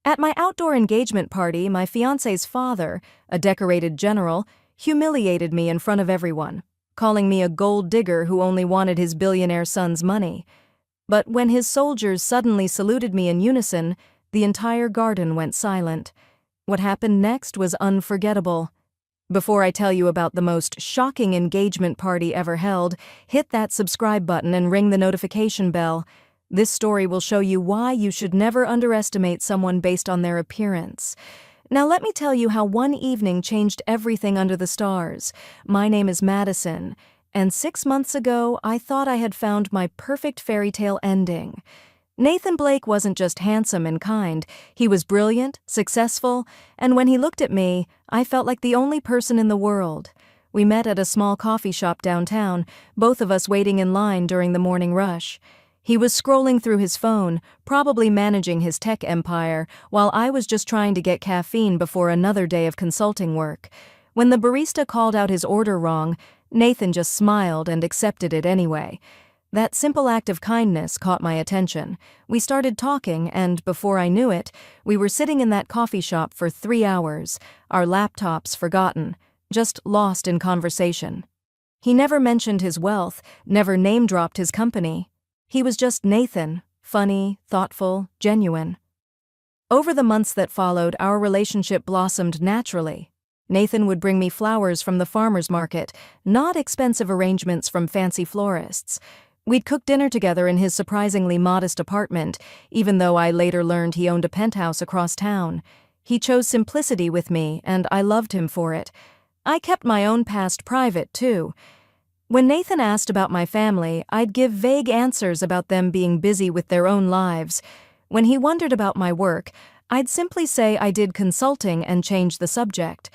At my outdoor engagement party, my fiancé's father, a decorated general, humiliated me in front of everyone, calling me a gold digger who only wanted his billionaire son's money. But when his soldiers suddenly saluted me in unison, the entire garden went silent. What happened next was unforgettable. Before I tell you about the most shocking engagement party ever held, hit that subscribe button and ring the notification bell. This story will show you why you should never underestimate someone based on their appearance. Now let me tell you how one evening changed everything under the stars. My name is Madison, and 6 months ago I thought I had found my perfect fairy tale ending. Nathan Blake wasn't just handsome and kind, he was brilliant, successful, and when he looked at me, I felt like the only person in the world. We met at a small coffee shop downtown, both of us waiting in line during the morning rush. He was scrolling through his phone, probably managing his tech empire, while I was just trying to get caffeine before another day of consulting work. When the barista called out his order wrong, Nathan just smiled and accepted it anyway. That simple act of kindness caught my attention. We started talking, and before I knew it, we were sitting in that coffee shop for 3 hours, our laptops forgotten, just lost in conversation. He never mentioned his wealth, never name-dropped his company. He was just Nathan, funny, thoughtful, genuine. Over the months that followed, our relationship blossomed naturally. Nathan would bring me flowers from the farmer's market, not expensive arrangements from fancy florists. We'd cook dinner together in his surprisingly modest apartment, even though I later learned he owned a penthouse across town. He chose simplicity with me, and I loved him for it. I kept my own past private, too. When Nathan asked about my family, I'd give vague answers about them being busy with their own lives. When he wondered about my work, I'd simply say I did consulting and change the subject.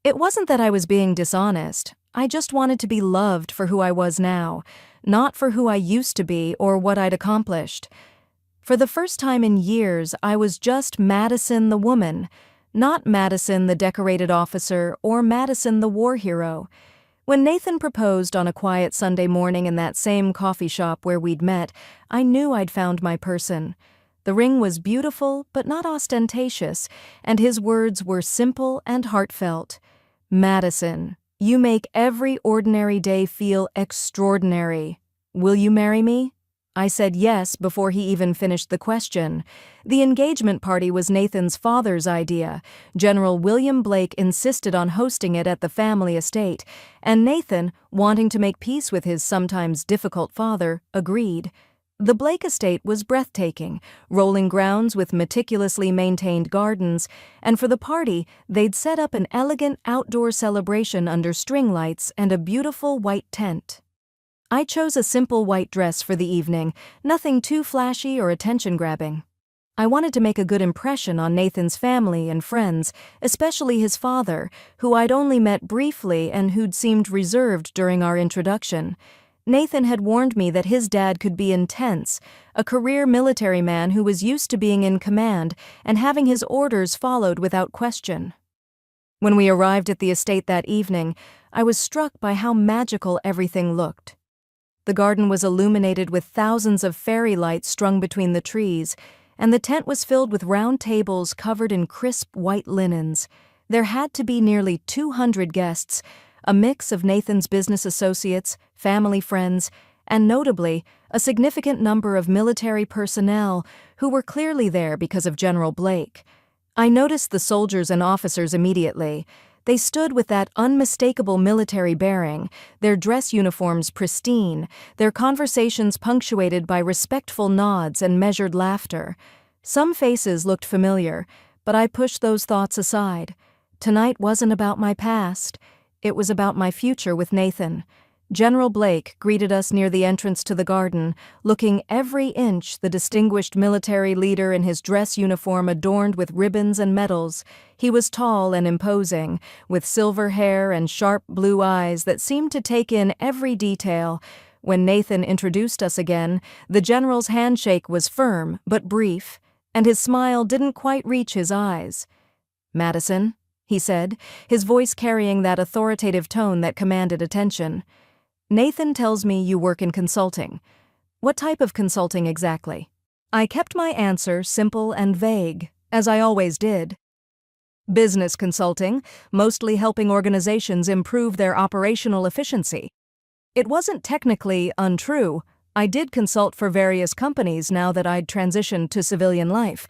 It wasn't that I was being dishonest. I just wanted to be loved for who I was now, not for who I used to be or what I'd accomplished. For the first time in years, I was just Madison the woman, not Madison the decorated officer or Madison the war hero. When Nathan proposed on a quiet Sunday morning in that same coffee shop where we'd met, I knew I'd found my person. The ring was beautiful but not ostentatious, and his words were simple and heartfelt. Madison, you make every ordinary day feel extraordinary. Will you marry me? I said yes before he even finished the question. The engagement party was Nathan's father's idea. General William Blake insisted on hosting it at the family estate, and Nathan, wanting to make peace with his sometimes difficult father, agreed. The Blake estate was breathtaking, rolling grounds with meticulously maintained gardens, and for the party, they'd set up an elegant outdoor celebration under string lights and a beautiful white tent. I chose a simple white dress for the evening, nothing too flashy or attention-grabbing. I wanted to make a good impression on Nathan's family and friends, especially his father, who I'd only met briefly and who'd seemed reserved during our introduction. Nathan had warned me that his dad could be intense, a career military man who was used to being in command and having his orders followed without question. When we arrived at the estate that evening, I was struck by how magical everything looked. The garden was illuminated with thousands of fairy lights strung between the trees, and the tent was filled with round tables covered in crisp white linens. There had to be nearly 200 guests, a mix of Nathan's business associates, family friends, and notably, a significant number of military personnel who were clearly there because of General Blake. I noticed the soldiers and officers immediately. They stood with that unmistakable military bearing, their dress uniforms pristine, their conversations punctuated by respectful nods and measured laughter. Some faces looked familiar, but I pushed those thoughts aside. Tonight wasn't about my past. It was about my future with Nathan. General Blake greeted us near the entrance to the garden, looking every inch the distinguished military leader in his dress uniform adorned with ribbons and medals. He was tall and imposing, with silver hair and sharp blue eyes that seemed to take in every detail. When Nathan introduced us again, the general's handshake was firm but brief, and his smile didn't quite reach his eyes. "Madison," he said, his voice carrying that authoritative tone that commanded attention. "Nathan tells me you work in consulting. What type of consulting exactly?" I kept my answer simple and vague. as I always did. Business consulting, mostly helping organizations improve their operational efficiency. It wasn't technically untrue. I did consult for various companies now that I'd transitioned to civilian life.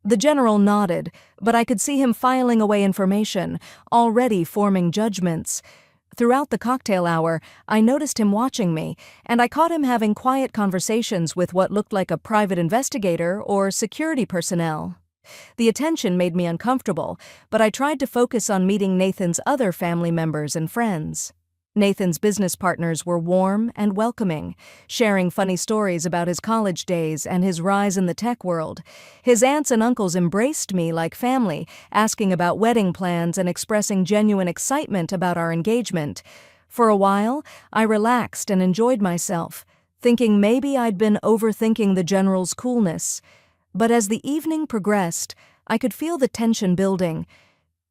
The general nodded, but I could see him filing away information, already forming judgments. Throughout the cocktail hour, I noticed him watching me, and I caught him having quiet conversations with what looked like a private investigator or security personnel. The attention made me uncomfortable, but I tried to focus on meeting Nathan's other family members and friends. Nathan's business partners were warm and welcoming, sharing funny stories about his college days and his rise in the tech world. His aunts and uncles embraced me like family, asking about wedding plans and expressing genuine excitement about our engagement. For a while, I relaxed and enjoyed myself, thinking maybe I'd been overthinking the general's coolness. But as the evening progressed, I could feel the tension building.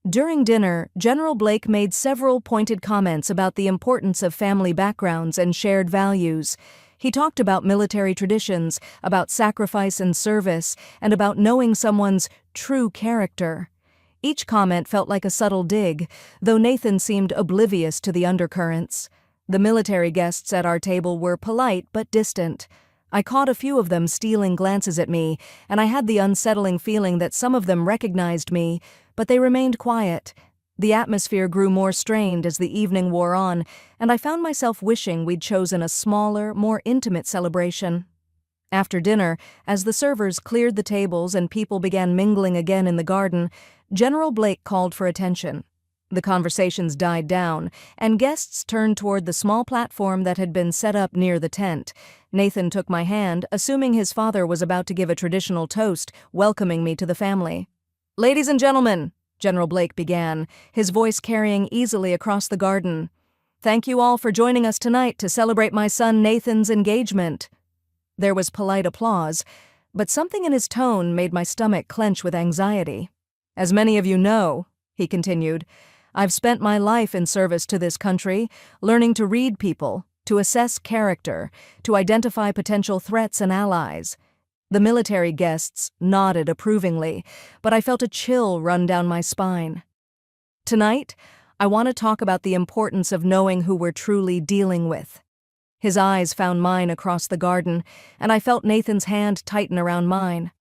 During dinner, General Blake made several pointed comments about the importance of family backgrounds and shared values. He talked about military traditions, about sacrifice and service, and about knowing someone's true character. Each comment felt like a subtle dig, though Nathan seemed oblivious to the undercurrents. The military guests at our table were polite but distant. I caught a few of them stealing glances at me, and I had the unsettling feeling that some of them recognized me, but they remained quiet. The atmosphere grew more strained as the evening wore on, and I found myself wishing we'd chosen a smaller, more intimate celebration. After dinner, as the servers cleared the tables and people began mingling again in the garden, General Blake called for attention. The conversations died down, and guests turned toward the small platform that had been set up near the tent. Nathan took my hand, assuming his father was about to give a traditional toast, welcoming me to the family. "Ladies and gentlemen," General Blake began, his voice carrying easily across the garden, "thank you all for joining us tonight to celebrate my son Nathan's engagement." There was polite applause, but something in his tone made my stomach clench with anxiety. "As many of you know," he continued, "I've spent my life in service to this country, learning to read people, to assess character, to identify potential threats and allies." The military guests nodded approvingly, but I felt a chill run down my spine. Tonight, I want to talk about the importance of knowing who we're truly dealing with. His eyes found mine across the garden, and I felt Nathan's hand tighten around mine.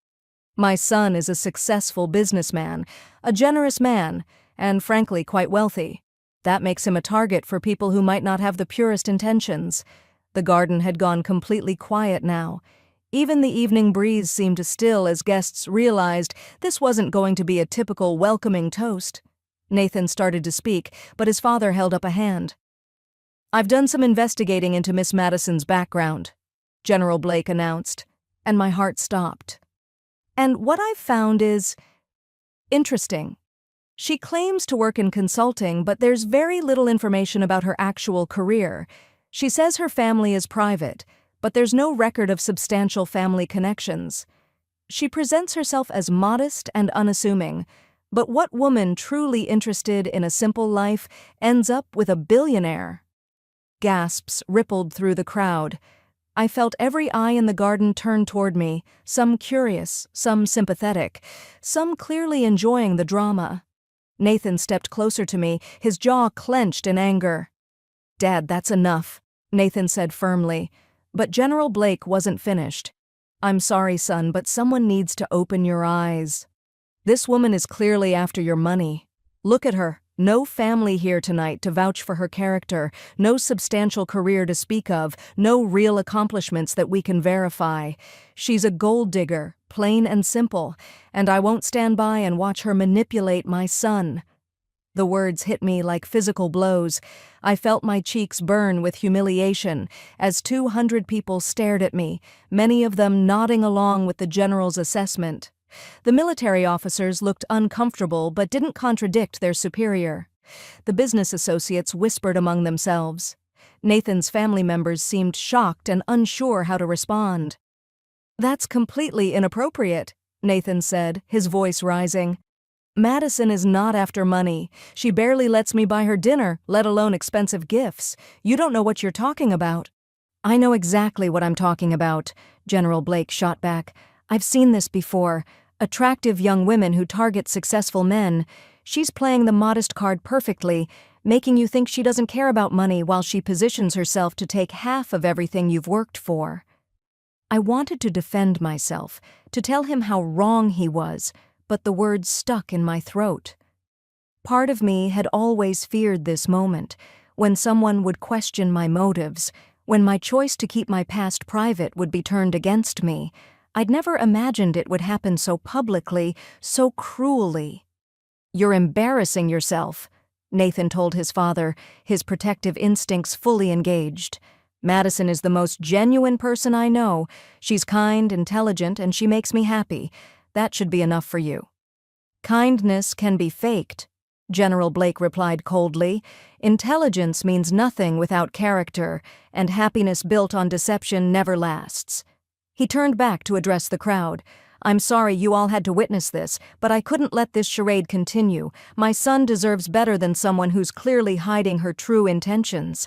My son is a successful businessman, a generous man, and frankly quite wealthy. That makes him a target for people who might not have the purest intentions. The garden had gone completely quiet now. Even the evening breeze seemed to still as guests realized this wasn't going to be a typical welcoming toast. Nathan started to speak, but his father held up a hand. "I've done some investigating into Miss Madison's background," General Blake announced, and my heart stopped. "And what I've found is interesting. She claims to work in consulting, but there's very little information about her actual career. She says her family is private, but there's no record of substantial family connections. She presents herself as modest and unassuming, but what woman truly interested in a simple life ends up with a billionaire?" Gasps rippled through the crowd. I felt every eye in the garden turn toward me, some curious, some sympathetic, some clearly enjoying the drama. Nathan stepped closer to me, his jaw clenched in anger. "Dad, that's enough," Nathan said firmly. But General Blake wasn't finished. "I'm sorry, son, but someone needs to open your eyes. This woman is clearly after your money. Look at her. No family here tonight to vouch for her character, no substantial career to speak of, no real accomplishments that we can verify. She's a gold digger, plain and simple, and I won't stand by and watch her manipulate my son." The words hit me like physical blows. I felt my cheeks burn with humiliation as 200 people stared at me, many of them nodding along with the general's assessment. The military officers looked uncomfortable but didn't contradict their superior. The business associates whispered among themselves. Nathan's family members seemed shocked and unsure how to respond. "That's completely inappropriate," Nathan said, his voice rising. "Madison is not after money. She barely lets me buy her dinner, let alone expensive gifts. You don't know what you're talking about." "I know exactly what I'm talking about," General Blake shot back. "I've seen this before. Attractive young women who target successful men. She's playing the modest card perfectly, making you think she doesn't care about money while she positions herself to take half of everything you've worked for. I wanted to defend myself, to tell him how wrong he was, but the words stuck in my throat. Part of me had always feared this moment, when someone would question my motives, when my choice to keep my past private would be turned against me. I'd never imagined it would happen so publicly, so cruelly. "You're embarrassing yourself," Nathan told his father, his protective instincts fully engaged. "Madison is the most genuine person I know. She's kind, intelligent, and she makes me happy. That should be enough for you." "Kindness can be faked," General Blake replied coldly. "Intelligence means nothing without character, and happiness built on deception never lasts." He turned back to address the crowd. "I'm sorry you all had to witness this, but I couldn't let this charade continue. My son deserves better than someone who's clearly hiding her true intentions."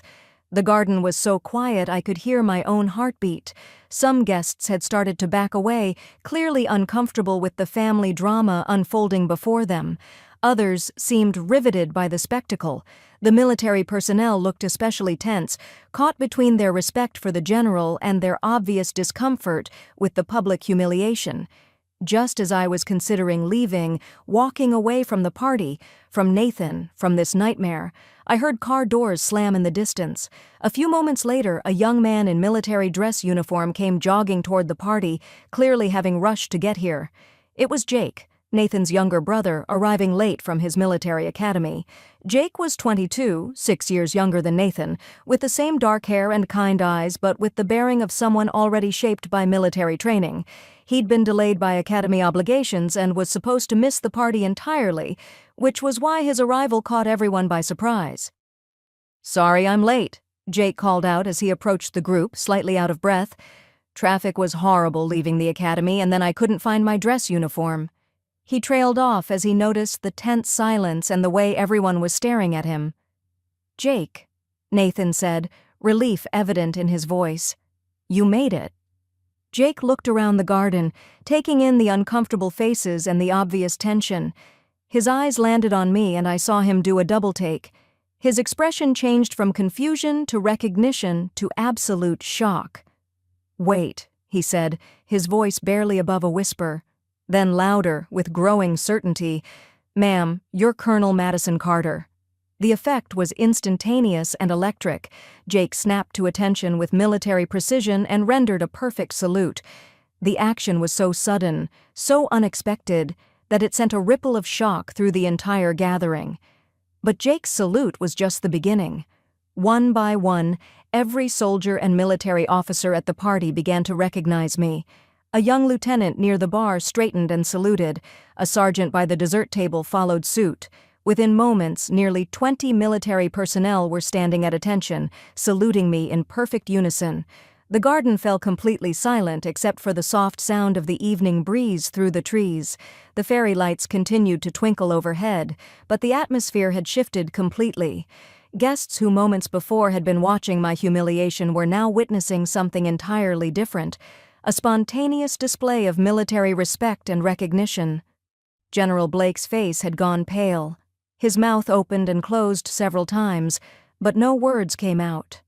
The garden was so quiet I could hear my own heartbeat. Some guests had started to back away, clearly uncomfortable with the family drama unfolding before them. Others seemed riveted by the spectacle. The military personnel looked especially tense, caught between their respect for the general and their obvious discomfort with the public humiliation. Just as I was considering leaving, walking away from the party, from Nathan, from this nightmare, I heard car doors slam in the distance. A few moments later, a young man in military dress uniform came jogging toward the party, clearly having rushed to get here. It was Jake, Nathan's younger brother, arriving late from his military academy. Jake was 22, 6 years younger than Nathan, with the same dark hair and kind eyes, but with the bearing of someone already shaped by military training. He'd been delayed by academy obligations and was supposed to miss the party entirely, which was why his arrival caught everyone by surprise. "Sorry I'm late," Jake called out as he approached the group, slightly out of breath. "Traffic was horrible leaving the academy, and then I couldn't find my dress uniform." He trailed off as he noticed the tense silence and the way everyone was staring at him. "Jake," Nathan said, relief evident in his voice. "You made it." Jake looked around the garden, taking in the uncomfortable faces and the obvious tension. His eyes landed on me and I saw him do a double take. His expression changed from confusion to recognition to absolute shock. "Wait," he said, his voice barely above a whisper. Then louder, with growing certainty, "Ma'am, you're Colonel Madison Carter." The effect was instantaneous and electric. Jake snapped to attention with military precision and rendered a perfect salute. The action was so sudden, so unexpected, that it sent a ripple of shock through the entire gathering. But Jake's salute was just the beginning. One by one, every soldier and military officer at the party began to recognize me. A young lieutenant near the bar straightened and saluted. A sergeant by the dessert table followed suit. Within moments, nearly 20 military personnel were standing at attention, saluting me in perfect unison. The garden fell completely silent except for the soft sound of the evening breeze through the trees. The fairy lights continued to twinkle overhead, but the atmosphere had shifted completely. Guests who moments before had been watching my humiliation were now witnessing something entirely different. A spontaneous display of military respect and recognition. General Blake's face had gone pale. His mouth opened and closed several times, but no words came out.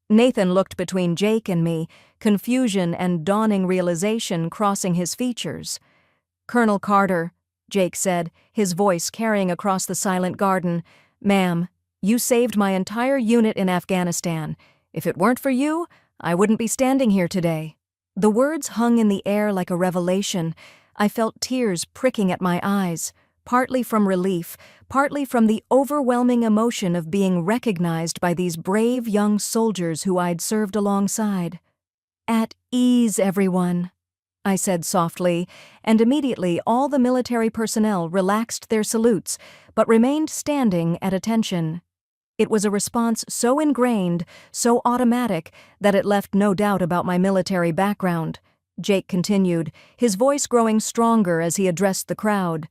Nathan looked between Jake and me, confusion and dawning realization crossing his features. "Colonel Carter," Jake said, his voice carrying across the silent garden, "Ma'am, you saved my entire unit in Afghanistan. If it weren't for you, I wouldn't be standing here today." The words hung in the air like a revelation. I felt tears pricking at my eyes, partly from relief, partly from the overwhelming emotion of being recognized by these brave young soldiers who I'd served alongside. "At ease, everyone," I said softly, and immediately all the military personnel relaxed their salutes, but remained standing at attention. It was a response so ingrained, so automatic, that it left no doubt about my military background. Jake continued, his voice growing stronger as he addressed the crowd.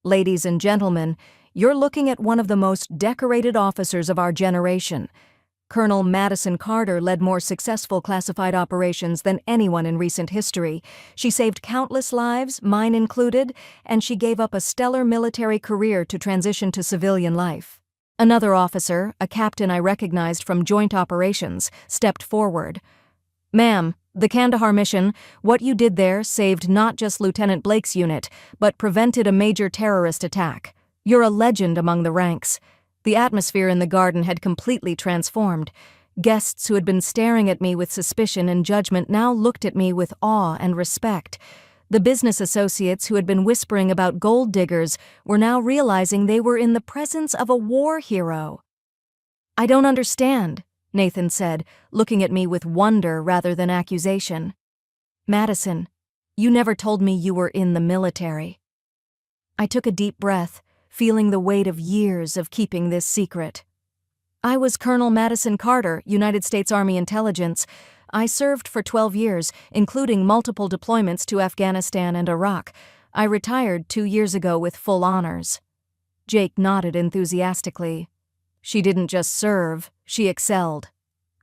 "Ladies and gentlemen, you're looking at one of the most decorated officers of our generation. Colonel Madison Carter led more successful classified operations than anyone in recent history. She saved countless lives, mine included, and she gave up a stellar military career to transition to civilian life. Another officer, a captain I recognized from joint operations, stepped forward. "Ma'am, the Kandahar mission, what you did there saved not just Lieutenant Blake's unit, but prevented a major terrorist attack. You're a legend among the ranks." The atmosphere in the garden had completely transformed. Guests who had been staring at me with suspicion and judgment now looked at me with awe and respect. The business associates who had been whispering about gold diggers were now realizing they were in the presence of a war hero. "I don't understand," Nathan said, looking at me with wonder rather than accusation. "Madison, you never told me you were in the military." I took a deep breath, feeling the weight of years of keeping this secret. "I was Colonel Madison Carter, United States Army Intelligence. I served for 12 years, including multiple deployments to Afghanistan and Iraq. I retired 2 years ago with full honors." Jake nodded enthusiastically. "She didn't just serve, she excelled."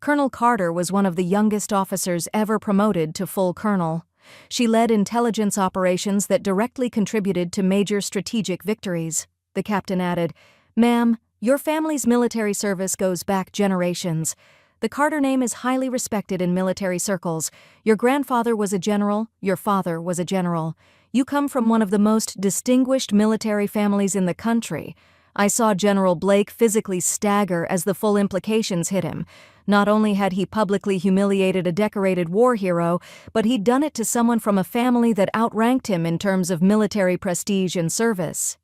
Colonel Carter was one of the youngest officers ever promoted to full colonel. She led intelligence operations that directly contributed to major strategic victories. The captain added, "Ma'am, your family's military service goes back generations. The Carter name is highly respected in military circles. Your grandfather was a general, your father was a general. You come from one of the most distinguished military families in the country." I saw General Blake physically stagger as the full implications hit him. Not only had he publicly humiliated a decorated war hero, but he'd done it to someone from a family that outranked him in terms of military prestige and service.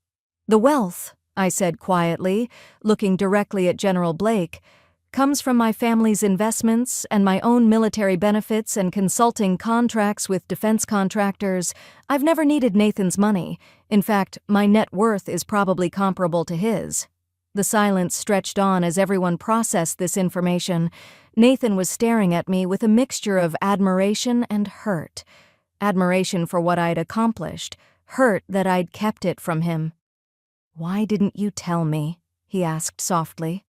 "The wealth," I said quietly, looking directly at General Blake, "comes from my family's investments and my own military benefits and consulting contracts with defense contractors. I've never needed Nathan's money. In fact, my net worth is probably comparable to his." The silence stretched on as everyone processed this information. Nathan was staring at me with a mixture of admiration and hurt. Admiration for what I'd accomplished, hurt that I'd kept it from him. "Why didn't you tell me?" he asked softly.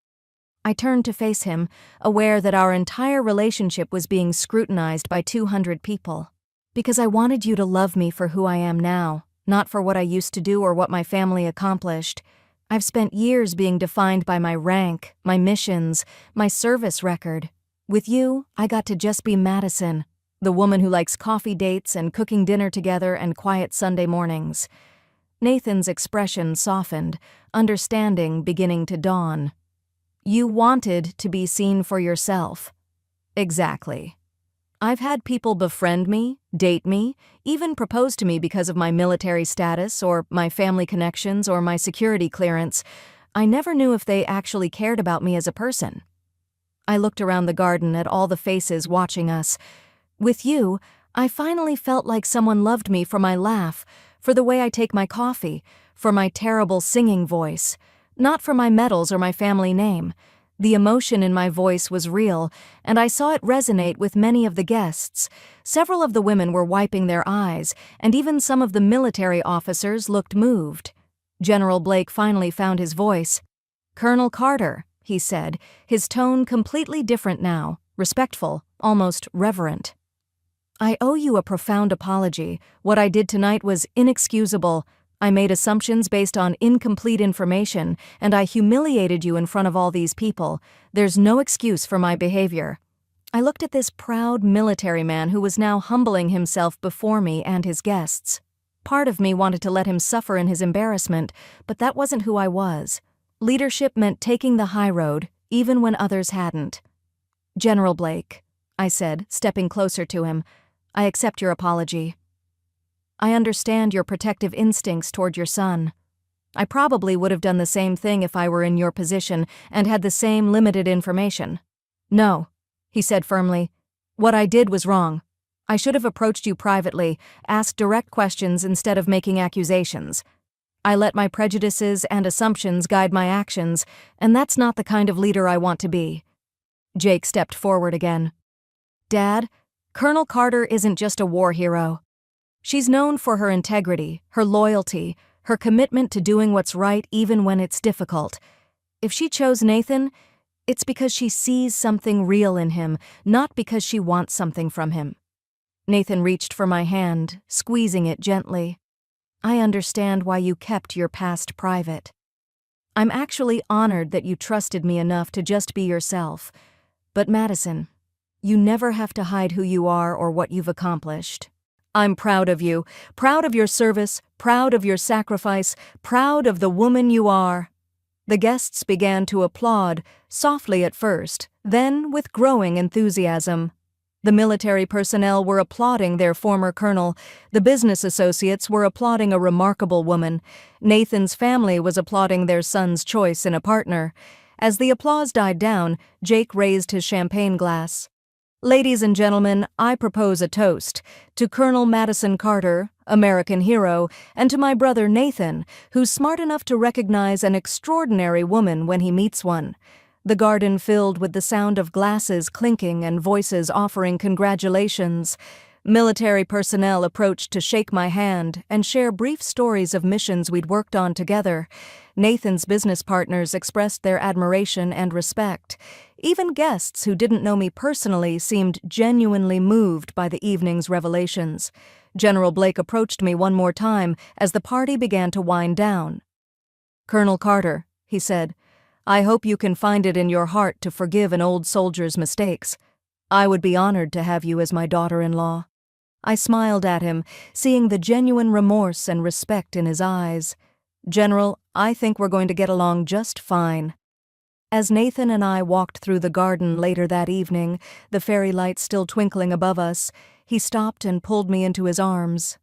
I turned to face him, aware that our entire relationship was being scrutinized by 200 people. "Because I wanted you to love me for who I am now, not for what I used to do or what my family accomplished. I've spent years being defined by my rank, my missions, my service record. With you, I got to just be Madison, the woman who likes coffee dates and cooking dinner together and quiet Sunday mornings." Nathan's expression softened, understanding beginning to dawn. "You wanted to be seen for yourself." "Exactly. I've had people befriend me, date me, even propose to me because of my military status or my family connections or my security clearance. I never knew if they actually cared about me as a person." I looked around the garden at all the faces watching us. "With you, I finally felt like someone loved me for my laugh, for the way I take my coffee, for my terrible singing voice. Not for my medals or my family name. The emotion in my voice was real, and I saw it resonate with many of the guests. Several of the women were wiping their eyes, and even some of the military officers looked moved. General Blake finally found his voice. "Colonel Carter," he said, his tone completely different now, respectful, almost reverent. "I owe you a profound apology. What I did tonight was inexcusable. I made assumptions based on incomplete information, and I humiliated you in front of all these people. There's no excuse for my behavior." I looked at this proud military man who was now humbling himself before me and his guests. Part of me wanted to let him suffer in his embarrassment, but that wasn't who I was. Leadership meant taking the high road, even when others hadn't. "General Blake," I said, stepping closer to him, "I accept your apology. I understand your protective instincts toward your son. I probably would have done the same thing if I were in your position and had the same limited information." "No," he said firmly. "What I did was wrong. I should have approached you privately, asked direct questions instead of making accusations. I let my prejudices and assumptions guide my actions, and that's not the kind of leader I want to be." Jake stepped forward again. "Dad, Colonel Carter isn't just a war hero. She's known for her integrity, her loyalty, her commitment to doing what's right even when it's difficult. If she chose Nathan, It's because she sees something real in him, not because she wants something from him. Nathan reached for my hand, squeezing it gently. I understand why you kept your past private. I'm actually honored that you trusted me enough to just be yourself. But Madison, you never have to hide who you are or what you've accomplished. I'm proud of you, proud of your service, proud of your sacrifice, proud of the woman you are. The guests began to applaud, softly at first, then with growing enthusiasm. The military personnel were applauding their former colonel. The business associates were applauding a remarkable woman. Nathan's family was applauding their son's choice in a partner. As the applause died down, Jake raised his champagne glass. Ladies and gentlemen, I propose a toast to Colonel Madison Carter, American hero, and to my brother Nathan, who's smart enough to recognize an extraordinary woman when he meets one. The garden filled with the sound of glasses clinking and voices offering congratulations. Military personnel approached to shake my hand and share brief stories of missions we'd worked on together. Nathan's business partners expressed their admiration and respect. Even guests who didn't know me personally seemed genuinely moved by the evening's revelations. General Blake approached me one more time as the party began to wind down. "Colonel Carter," he said, "I hope you can find it in your heart to forgive an old soldier's mistakes. I would be honored to have you as my daughter-in-law." I smiled at him, seeing the genuine remorse and respect in his eyes. "General, I think we're going to get along just fine." As Nathan and I walked through the garden later that evening, the fairy lights still twinkling above us, he stopped and pulled me into his arms.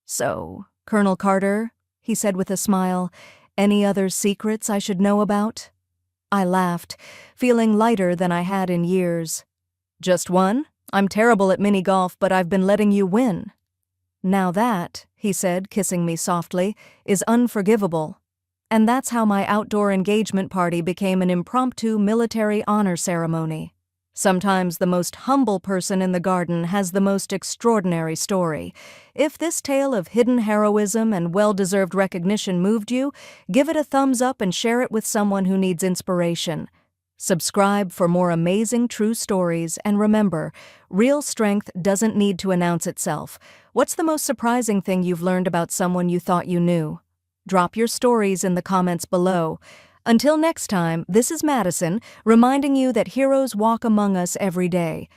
"So, Colonel Carter," he said with a smile, "any other secrets I should know about?" I laughed, feeling lighter than I had in years. "Just one? I'm terrible at mini-golf, but I've been letting you win." "Now that," he said, kissing me softly, "is unforgivable." And that's how my outdoor engagement party became an impromptu military honor ceremony. Sometimes the most humble person in the garden has the most extraordinary story. If this tale of hidden heroism and well-deserved recognition moved you, give it a thumbs up and share it with someone who needs inspiration. Subscribe for more amazing true stories, and remember, real strength doesn't need to announce itself. What's the most surprising thing you've learned about someone you thought you knew? Drop your stories in the comments below. Until next time, this is Madison, reminding you that heroes walk among us every day.